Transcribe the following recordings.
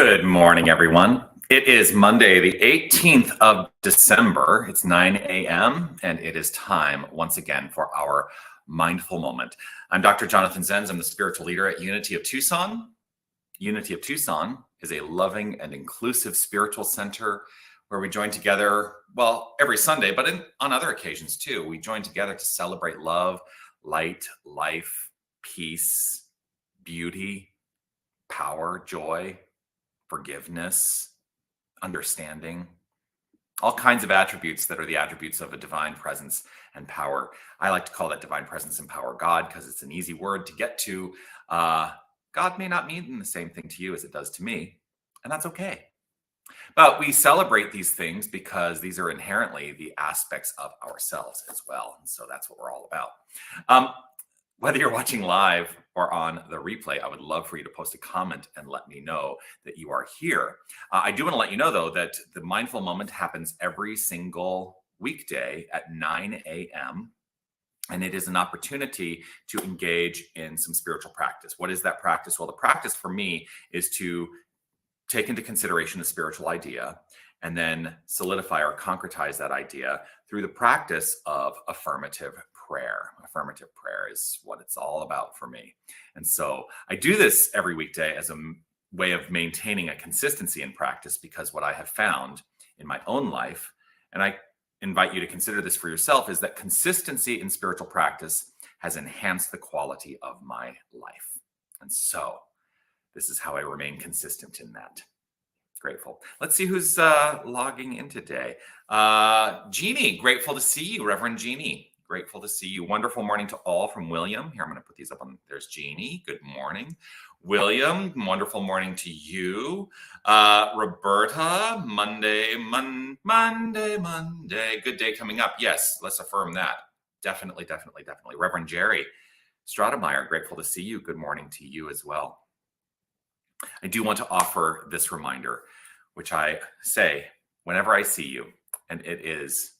Good morning, everyone. It is Monday, the 18th of December. It's 9 a.m. and it is time once again for our mindful moment. I'm Dr. Jonathan Zenz. I'm the spiritual leader at Unity of Tucson. Unity of Tucson is a loving and inclusive spiritual center where we join together, well, every Sunday, but on other occasions too. We join together to celebrate love, light, life, peace, beauty, power, joy, forgiveness, understanding, all kinds of attributes that are the attributes of a divine presence and power. I like to call that divine presence and power God because it's an easy word to get to. God may not mean the same thing to you as it does to me, and that's okay. But we celebrate these things because these are inherently the aspects of ourselves as well. And so that's what we're all about. Whether you're watching live or on the replay, I would love for you to post a comment and let me know that you are here. I do want to let you know, though, that the Mindful Moment happens every single weekday at 9 a.m. And it is an opportunity to engage in some spiritual practice. What is that practice? Well, the practice for me is to take into consideration a spiritual idea and then solidify or concretize that idea through the practice of affirmative prayer. Affirmative prayer is what it's all about for me. And so I do this every weekday as a way of maintaining a consistency in practice, because what I have found in my own life, and I invite you to consider this for yourself, is that consistency in spiritual practice has enhanced the quality of my life. And so this is how I remain consistent in that. Grateful. Let's see who's logging in today. Jeannie, grateful to see you. Reverend Jeannie, grateful to see you. Wonderful morning to all from William. Here, I'm going to put these up on. There's Jeannie. Good morning. William, wonderful morning to you. Roberta, Monday. Good day coming up. Yes, let's affirm that. Definitely. Reverend Jerry Stratemeyer, grateful to see you. Good morning to you as well. I do want to offer this reminder, which I say whenever I see you, and it is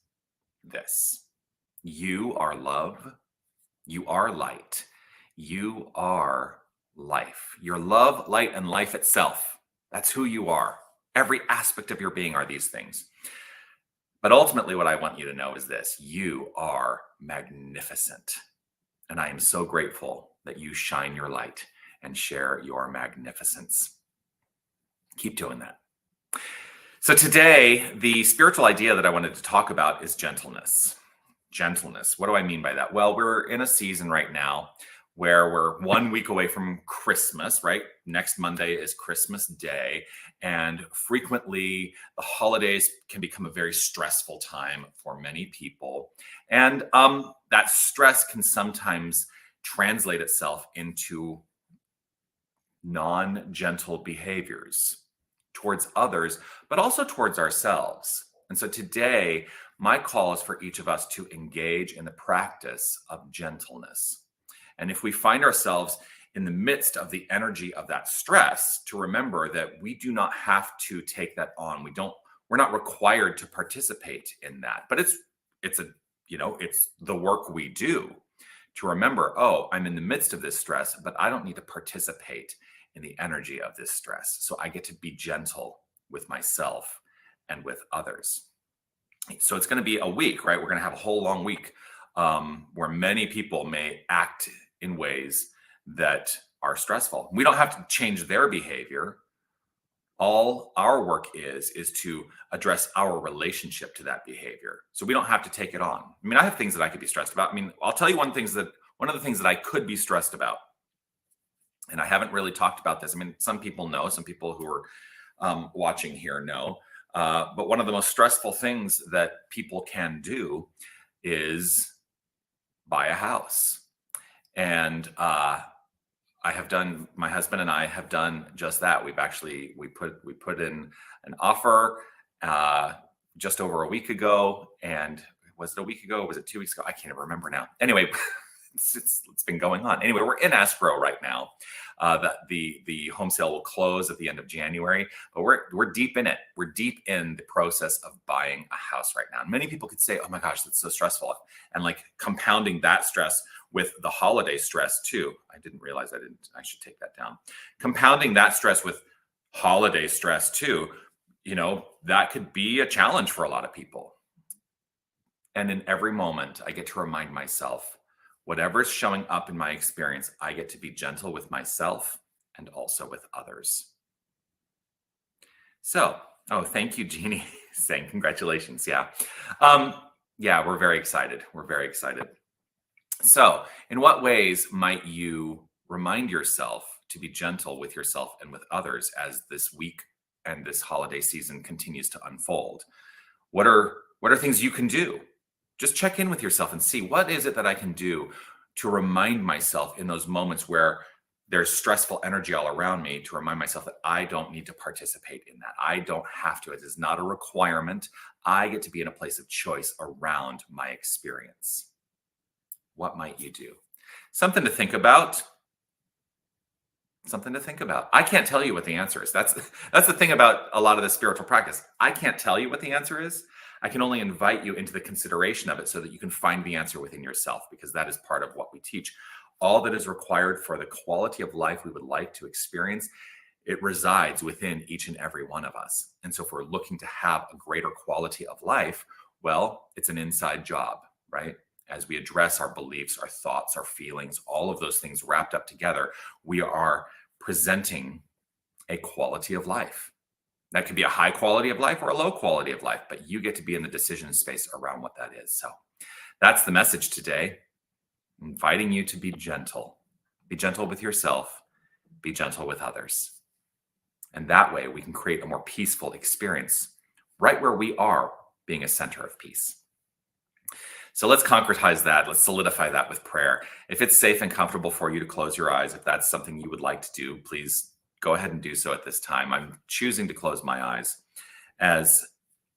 this: you are love, you are light, you are life. You're love, light, and life itself. That's who you are. Every aspect of your being are these things. But ultimately, what I want you to know is this: you are magnificent. And I am so grateful that you shine your light and share your magnificence. Keep doing that. So today, the spiritual idea that I wanted to talk about is gentleness. Gentleness. What do I mean by that? Well, we're in a season right now where we're 1 week away from Christmas, right? Next Monday is Christmas Day. And frequently, the holidays can become a very stressful time for many people. And that stress can sometimes translate itself into non-gentle behaviors towards others, but also towards ourselves. And so today, my call is for each of us to engage in the practice of gentleness. And if we find ourselves in the midst of the energy of that stress, to remember that we do not have to take that on. We're not required to participate in that, but it's the work we do to remember, oh, I'm in the midst of this stress, but I don't need to participate in the energy of this stress. So I get to be gentle with myself and with others. So it's going to be a week, right? We're going to have a whole long week where many people may act in ways that are stressful. We don't have to change their behavior. All our work is to address our relationship to that behavior. So we don't have to take it on. I mean, I have things that I could be stressed about. I mean, I'll tell you one of the things that I could be stressed about. And I haven't really talked about this. I mean, some people know, some people who are watching here know. But one of the most stressful things that people can do is buy a house. And my husband and I have done just that. We put in an offer just over a week ago. And was it a week ago? Was it 2 weeks ago? I can't even remember now. Anyway, it's been going on. Anyway, we're in escrow right now. That the home sale will close at the end of January, but we're deep in it. We're deep in the process of buying a house right now. And many people could say, "Oh my gosh, that's so stressful," and like compounding that stress with the holiday stress too. I didn't realize I should take that down. Compounding that stress with holiday stress too, that could be a challenge for a lot of people. And in every moment, I get to remind myself, whatever's showing up in my experience, I get to be gentle with myself and also with others. So, oh, thank you, Jeannie, saying congratulations. Yeah. Yeah, we're very excited. We're very excited. So, in what ways might you remind yourself to be gentle with yourself and with others as this week and this holiday season continues to unfold? What are things you can do? Just check in with yourself and see, what is it that I can do to remind myself in those moments where there's stressful energy all around me, to remind myself that I don't need to participate in that. I don't have to. It is not a requirement. I get to be in a place of choice around my experience. What might you do? Something to think about. Something to think about. I can't tell you what the answer is. That's the thing about a lot of the spiritual practice. I can't tell you what the answer is. I can only invite you into the consideration of it so that you can find the answer within yourself, because that is part of what we teach. All that is required for the quality of life we would like to experience, it resides within each and every one of us. And so if we're looking to have a greater quality of life, well, it's an inside job, right? As we address our beliefs, our thoughts, our feelings, all of those things wrapped up together, we are presenting a quality of life. That could be a high quality of life or a low quality of life, but you get to be in the decision space around what that is. So that's the message today, inviting you to be gentle. Be gentle with yourself, be gentle with others. And that way we can create a more peaceful experience right where we are, being a center of peace. So let's concretize that. Let's solidify that with prayer. If it's safe and comfortable for you to close your eyes, if that's something you would like to do, please go ahead and do so at this time. I'm choosing to close my eyes. As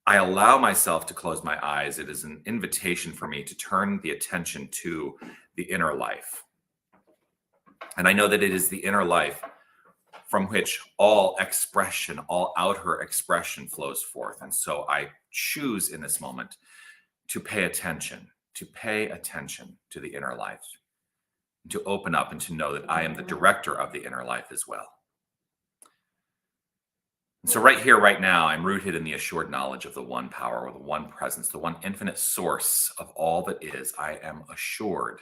I allow myself to close my eyes, it is an invitation for me to turn the attention to the inner life. And I know that it is the inner life from which all expression, all outer expression flows forth. And so I choose in this moment to pay attention to the inner life, and to open up and to know that I am the director of the inner life as well. And so right here, right now, I'm rooted in the assured knowledge of the one power, or the one presence, the one infinite source of all that is. I am assured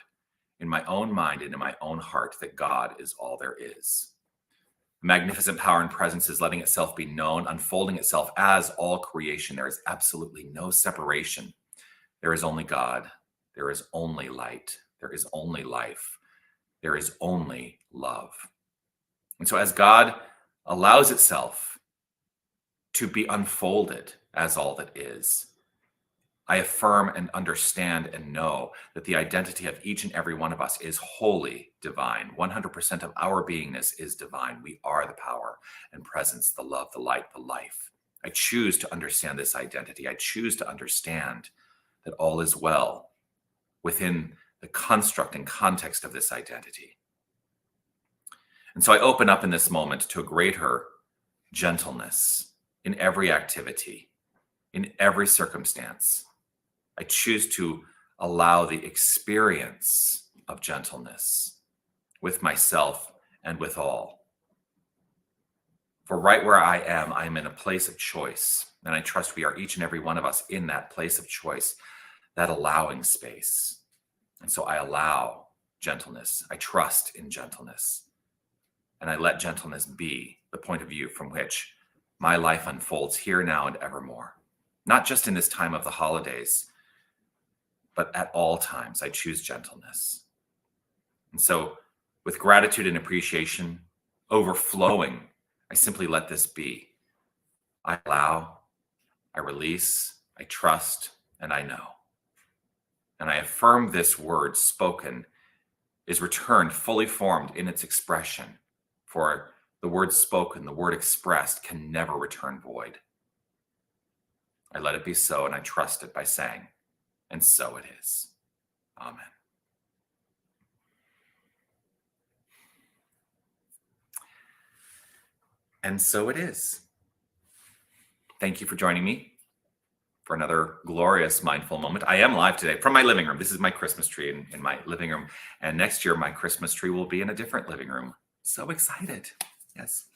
in my own mind and in my own heart that God is all there is. Magnificent power and presence is letting itself be known, unfolding itself as all creation. There is absolutely no separation. There is only God. There is only light. There is only life. There is only love. And so as God allows itself to be unfolded as all that is, I affirm and understand and know that the identity of each and every one of us is wholly divine. 100% of our beingness is divine. We are the power and presence, the love, the light, the life. I choose to understand this identity. I choose to understand that all is well within the construct and context of this identity. And so I open up in this moment to a greater gentleness in every activity, in every circumstance. I choose to allow the experience of gentleness with myself and with all. For right where I am in a place of choice. And I trust we are, each and every one of us, in that place of choice, that allowing space. And so I allow gentleness. I trust in gentleness. And I let gentleness be the point of view from which my life unfolds here, now, and evermore. Not just in this time of the holidays, but at all times, I choose gentleness. And so with gratitude and appreciation overflowing, I simply let this be. I allow, I release, I trust, and I know. And I affirm this word spoken is returned fully formed in its expression. For the word spoken, the word expressed, can never return void. I let it be so, and I trust it by saying, and so it is. Amen. And so it is. Thank you for joining me for another glorious mindful moment. I am live today from my living room. This is my Christmas tree in my living room. And next year, my Christmas tree will be in a different living room. So excited. Yes.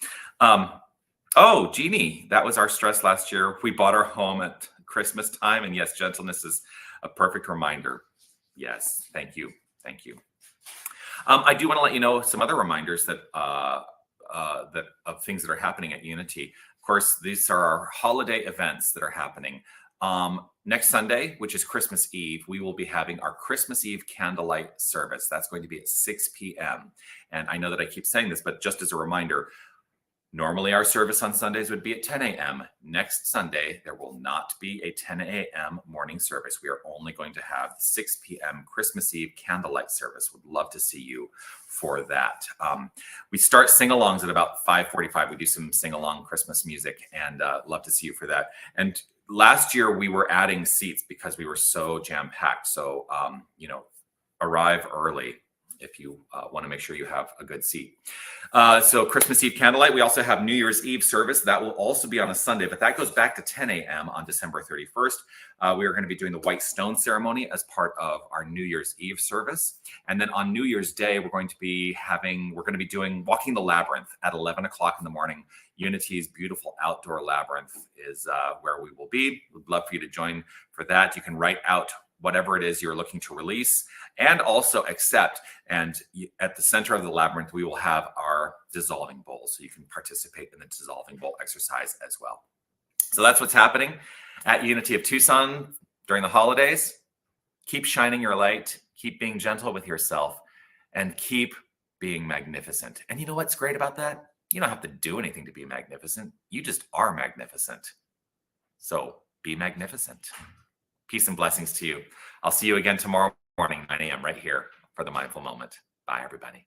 Oh, Jeannie, that was our stress last year. We bought our home at Christmas time. And yes, gentleness is a perfect reminder. Yes, thank you. Thank you. I do want to let you know some other reminders that of things that are happening at Unity. Of course, these are our holiday events that are happening. Next Sunday, which is Christmas Eve, we will be having our Christmas Eve candlelight service. That's going to be at 6 p.m. And I know that I keep saying this, but just as a reminder, normally our service on Sundays would be at 10 a.m. Next Sunday, there will not be a 10 a.m. morning service. We are only going to have 6 p.m. Christmas Eve candlelight service. Would love to see you for that. We start sing-alongs at about 5:45. We do some sing-along Christmas music, and love to see you for that. And last year we were adding seats because we were so jam-packed. So, arrive early if you want to make sure you have a good seat. So Christmas Eve candlelight. We also have New Year's Eve service. That will also be on a Sunday, but that goes back to 10 a.m. on December 31st. We are going to be doing the white stone ceremony as part of our New Year's Eve service. And then on New Year's Day, we're going to be doing Walking the Labyrinth at 11 o'clock in the morning. Unity's beautiful outdoor labyrinth is where we will be. We'd love for you to join for that. You can write out whatever it is you're looking to release and also accept. And at the center of the labyrinth, we will have our dissolving bowl. So you can participate in the dissolving bowl exercise as well. So that's what's happening at Unity of Tucson during the holidays. Keep shining your light, keep being gentle with yourself, and keep being magnificent. And you know what's great about that? You don't have to do anything to be magnificent. You just are magnificent. So be magnificent. Peace and blessings to you. I'll see you again tomorrow morning, 9 a.m. right here for the Mindful Moment. Bye, everybody.